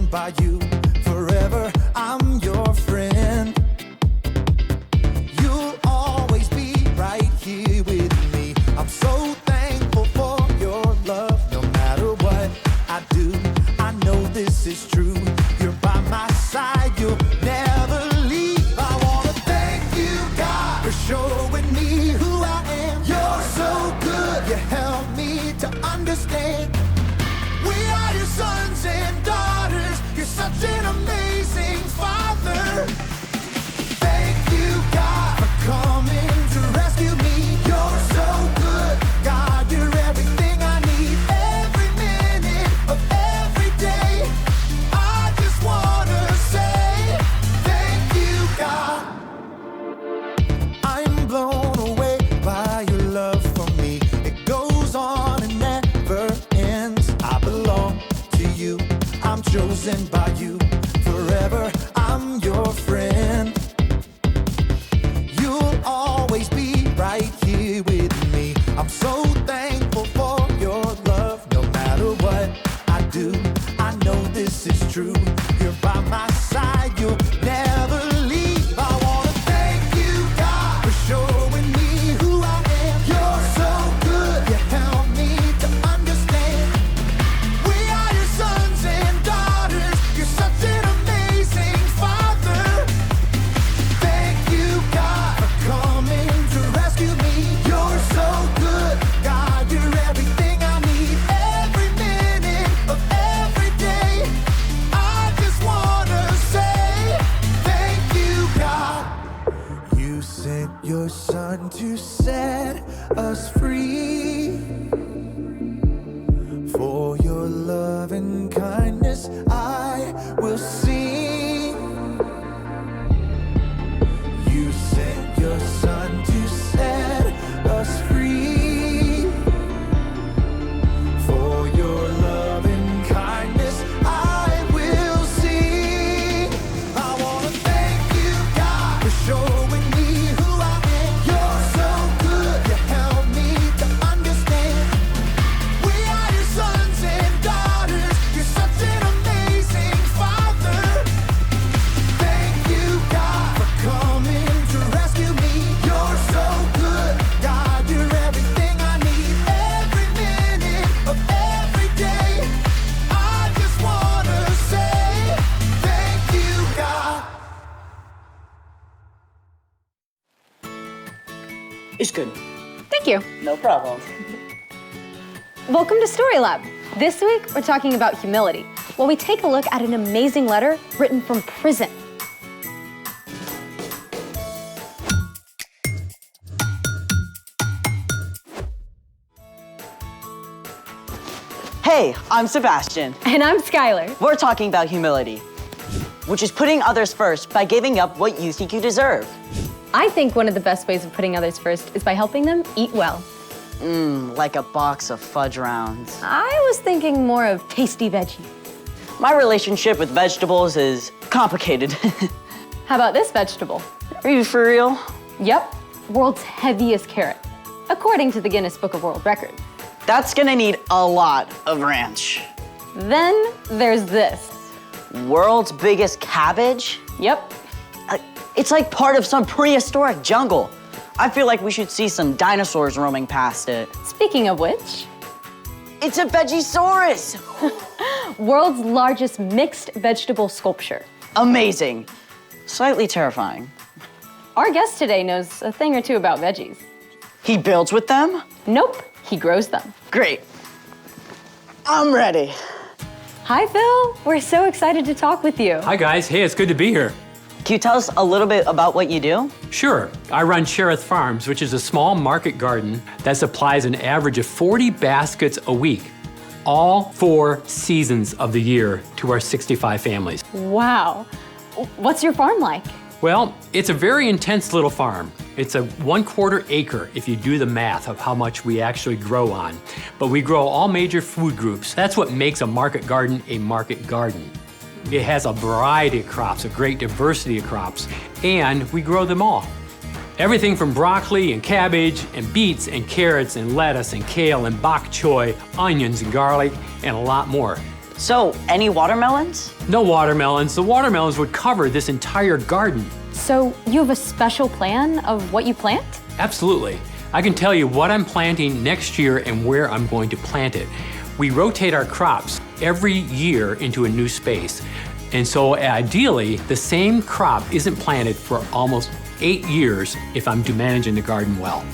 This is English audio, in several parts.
chosen by you. Forever, I'm your friend. You'll always be right here with me. I'm so thankful for your love. No matter what I do, I know this is true. You're by my side, you'll never leave. I wanna thank you, God, for showing me who I am. You're so good, you help me to understand. We are your sons and daughters. You're such an amazing father. Thank you, God, for coming to rescue me. You're so good, God, you're everything I need. Every minute of every day, I just wanna say thank you, God. I'm blown away by your love for me. It goes on and never ends. I belong to you, I'm chosen by you. Forever, I'm your friend. You'll always be right here with me. I'm so thankful for your love. No matter what I do, I know this is true. You're by my side, you'll never leave. I wanna thank you, God, for showing me who I am. You're so good, you help me to understand. We are your sons and daughters. You're such an amazing father. Thank you, God, for coming to rescue me. You're so good, God, you're everything I need. Every minute of every day, I just wanna say thank you, God. You sent your son to set us free. For your love and kindness, I will sing. You sent your son to set us free. For your love and kindness, I will sing. I wanna thank you, God, for showing me who I am. You're so good, you help me to understand. We are your sons and daughters. You're such an amazing father. Thank you, God, for coming to rescue me. You're so good, God, you're everything I need. Every minute of every day, I just wanna say thank you, God. It's good. Thank you. No problem. Welcome to Story Lab. This week, we're talking about humility, while we take a look at an amazing letter written from prison. Hey, I'm Sebastian. And I'm Skylar. We're talking about humility, which is putting others first by giving up what you think you deserve. I think one of the best ways of putting others first is by helping them eat well. Like a box of fudge rounds. I was thinking more of tasty veggies. My relationship with vegetables is complicated. How about this vegetable? Are you for real? Yep, world's heaviest carrot, according to the Guinness Book of World Records. That's gonna need a lot of ranch. Then there's this. World's biggest cabbage? Yep, It's like part of some prehistoric jungle. I feel like we should see some dinosaurs roaming past it. speaking of which, It's a Vegisaurus! world's largest mixed vegetable sculpture. Amazing. Slightly terrifying. Our guest today knows a thing or two about veggies. He builds with them? Nope, he grows them. Great. I'm ready. Hi, Phil. We're so excited to talk with you. Hi guys, hey, it's good to be here. Can you tell us a little bit about what you do? Sure, I run Cherith Farms, which is a small market garden that supplies an average of 40 baskets a week, all 4 seasons of the year to our 65 families. Wow. What's your farm like? Well, it's a very intense little farm. It's a 1/4 acre if you do the math of how much we actually grow on. But we grow all major food groups. That's what makes a market garden a market garden. It has a variety of crops, a great diversity of crops, and we grow them all. Everything from broccoli and cabbage and beets and carrots and lettuce and kale and bok choy, onions and garlic, and a lot more. So, any watermelons? No watermelons. The watermelons would cover this entire garden. So you have a special plan of what you plant? Absolutely. I can tell you what I'm planting next year and where I'm going to plant it. We rotate our crops every year into a new space. And so ideally, the same crop isn't planted for almost 8 years if I'm managing the garden well.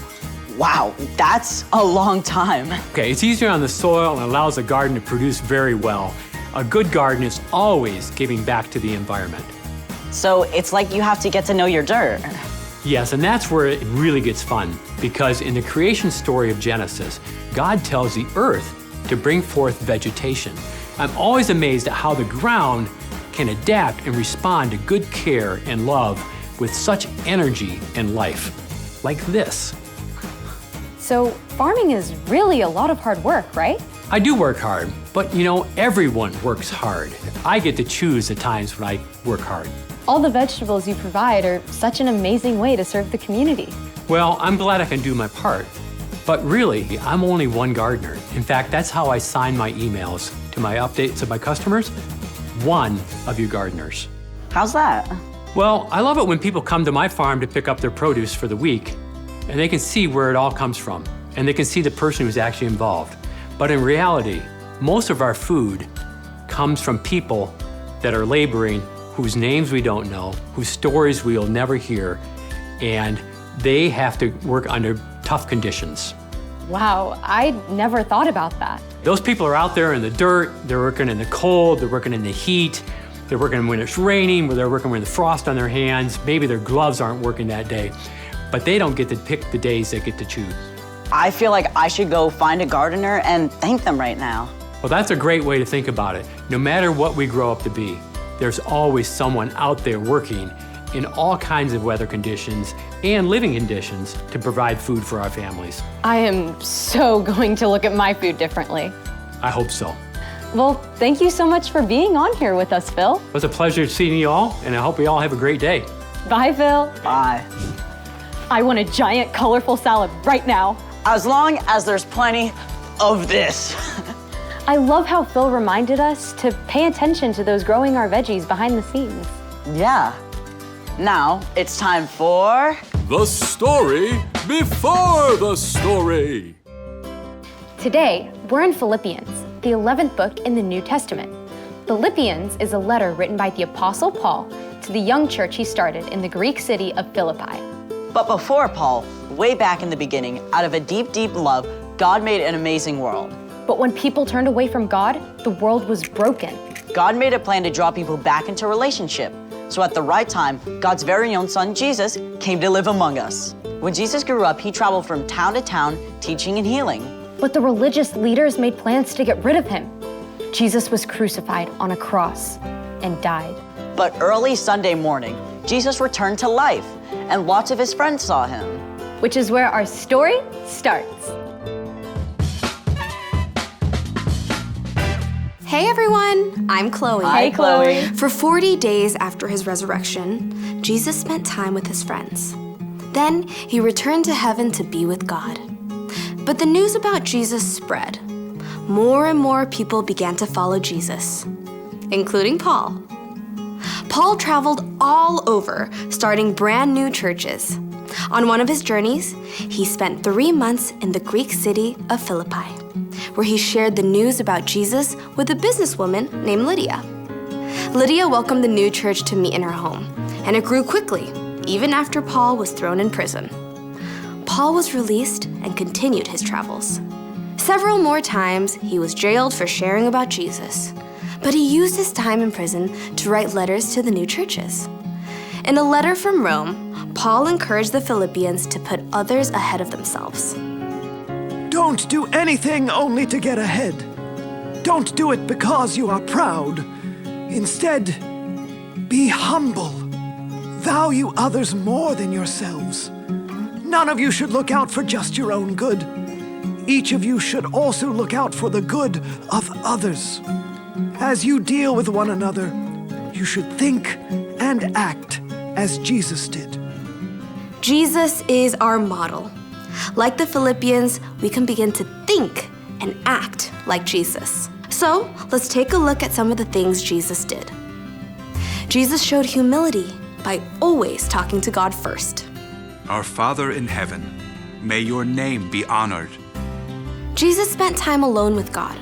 Wow, that's a long time. Okay, it's easier on the soil and allows the garden to produce very well. A good garden is always giving back to the environment. So it's like you have to get to know your dirt. Yes, and that's where it really gets fun, because in the creation story of Genesis, God tells the earth to bring forth vegetation. I'm always amazed at how the ground can adapt and respond to good care and love with such energy and life, like this. So farming is really a lot of hard work, right? I do work hard, but you know, everyone works hard. I get to choose the times when I work hard. All the vegetables you provide are such an amazing way to serve the community. Well, I'm glad I can do my part. But really, I'm only one gardener. In fact, that's how I sign my emails to my updates of my customers. One of you gardeners. How's that? Well, I love it when people come to my farm to pick up their produce for the week, and they can see where it all comes from, and they can see the person who's actually involved. But in reality, most of our food comes from people that are laboring, whose names we don't know, whose stories we'll never hear, and they have to work under tough conditions. Wow, I never thought about that. Those people are out there in the dirt, they're working in the cold, they're working in the heat, they're working when it's raining, they're working with the frost on their hands, maybe their gloves aren't working that day, but they don't get to pick the days they get to choose. I feel like I should go find a gardener and thank them right now. Well, that's a great way to think about it. No matter what we grow up to be, there's always someone out there working in all kinds of weather conditions and living conditions to provide food for our families. I am so going to look at my food differently. I hope so. Well, thank you so much for being on here with us, Phil. It was a pleasure seeing you all, and I hope you all have a great day. Bye, Phil. Bye. I want a giant, colorful salad right now. As long as there's plenty of this. I love how Phil reminded us to pay attention to those growing our veggies behind the scenes. Yeah. Now it's time for... The story before the story. Today, we're in Philippians, the 11th book in the New Testament. Philippians is a letter written by the Apostle Paul to the young church he started in the Greek city of Philippi. But before Paul, way back in the beginning, out of a deep, deep love, God made an amazing world. But when people turned away from God, the world was broken. God made a plan to draw people back into relationship. So at the right time, God's very own son, Jesus, came to live among us. When Jesus grew up, he traveled from town to town, teaching and healing. But the religious leaders made plans to get rid of him. Jesus was crucified on a cross and died. But early Sunday morning, Jesus returned to life, and lots of his friends saw him. Which is where our story starts. Hey everyone, I'm Chloe. Hi, Chloe. For 40 days after his resurrection, Jesus spent time with his friends. Then he returned to heaven to be with God. But the news about Jesus spread. More and more people began to follow Jesus, including Paul. Paul traveled all over, starting brand new churches. On one of his journeys, he spent 3 months in the Greek city of Philippi, where he shared the news about Jesus with a businesswoman named Lydia. Lydia welcomed the new church to meet in her home, and it grew quickly, even after Paul was thrown in prison. Paul was released and continued his travels. Several more times, he was jailed for sharing about Jesus, but he used his time in prison to write letters to the new churches. In a letter from Rome, Paul encouraged the Philippians to put others ahead of themselves. Don't do anything only to get ahead. Don't do it because you are proud. Instead, be humble. Value others more than yourselves. None of you should look out for just your own good. Each of you should also look out for the good of others. As you deal with one another, you should think and act as Jesus did. Jesus is our model. Like the Philippians, we can begin to think and act like Jesus. So, let's take a look at some of the things Jesus did. Jesus showed humility by always talking to God first. Our Father in heaven, may your name be honored. Jesus spent time alone with God,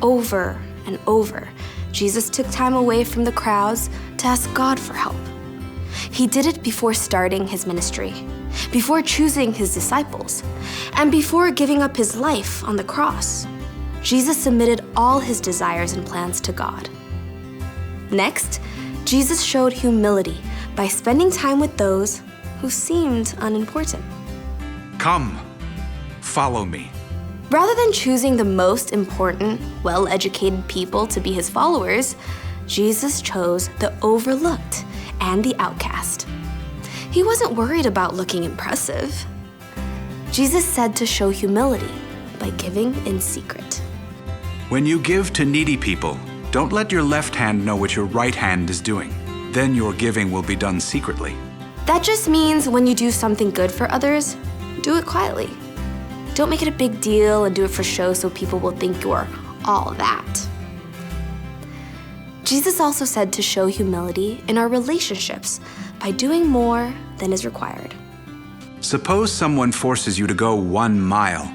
over and over. Jesus took time away from the crowds to ask God for help. He did it before starting his ministry, before choosing his disciples, and before giving up his life on the cross. Jesus submitted all his desires and plans to God. Next, Jesus showed humility by spending time with those who seemed unimportant. Come, follow me. Rather than choosing the most important, well-educated people to be his followers, Jesus chose the overlooked and the outcast. He wasn't worried about looking impressive. Jesus said to show humility by giving in secret. When you give to needy people, don't let your left hand know what your right hand is doing. Then your giving will be done secretly. That just means when you do something good for others, do it quietly. Don't make it a big deal and do it for show so people will think you're all that. Jesus also said to show humility in our relationships by doing more than is required. Suppose someone forces you to go 1 mile.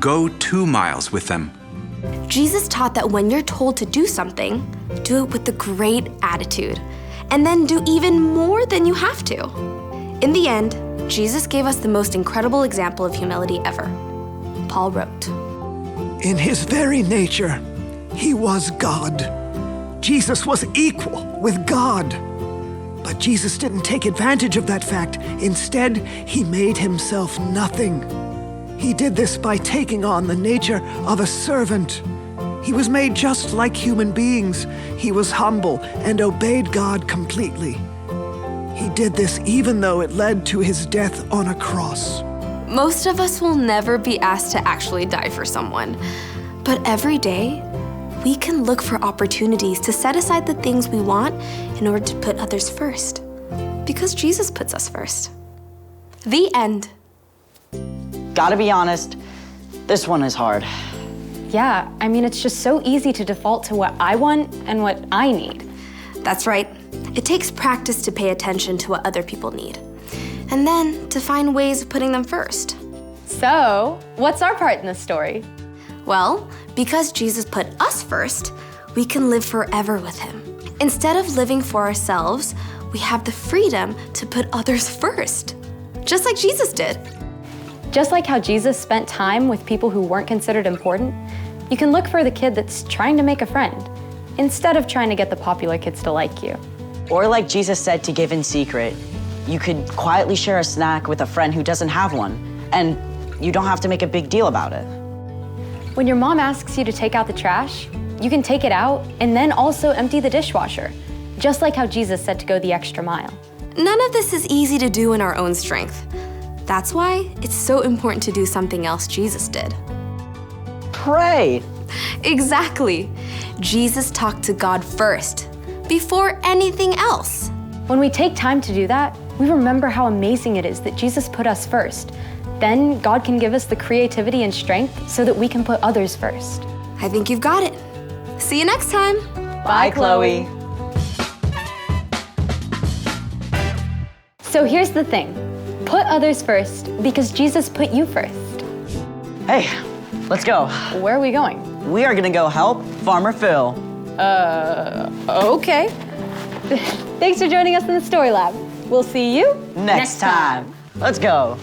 Go 2 miles with them. Jesus taught that when you're told to do something, do it with a great attitude, and then do even more than you have to. In the end, Jesus gave us the most incredible example of humility ever. Paul wrote, In his very nature, he was God. Jesus was equal with God. But Jesus didn't take advantage of that fact. Instead, he made himself nothing. He did this by taking on the nature of a servant. He was made just like human beings. He was humble and obeyed God completely. He did this even though it led to his death on a cross. most of us will never be asked to actually die for someone. But every day, we can look for opportunities to set aside the things we want in order to put others first. Because Jesus puts us first. The end. Gotta be honest, this one is hard. Yeah, I mean, it's just so easy to default to what I want and what I need. That's right. It takes practice to pay attention to what other people need. And then to find ways of putting them first. So, what's our part in this story? Well, because Jesus put us first, we can live forever with him. Instead of living for ourselves, we have the freedom to put others first. Just like Jesus did. Just like how Jesus spent time with people who weren't considered important, you can look for the kid that's trying to make a friend, instead of trying to get the popular kids to like you. Or like Jesus said, to give in secret. You could quietly share a snack with a friend who doesn't have one, and you don't have to make a big deal about it. When your mom asks you to take out the trash, you can take it out and then also empty the dishwasher, just like how Jesus said to go the extra mile. None of this is easy to do in our own strength. That's why it's so important to do something else Jesus did. Pray. Exactly. Jesus talked to God first, before anything else. When we take time to do that, we remember how amazing it is that Jesus put us first. Then God can give us the creativity and strength so that we can put others first. I think you've got it. See you next time. Bye, Chloe. So here's the thing. Put others first because Jesus put you first. Hey, let's go. Where are we going? We are gonna go help Farmer Phil. Okay. Thanks for joining us in the Story Lab. We'll see you Next time. Let's go.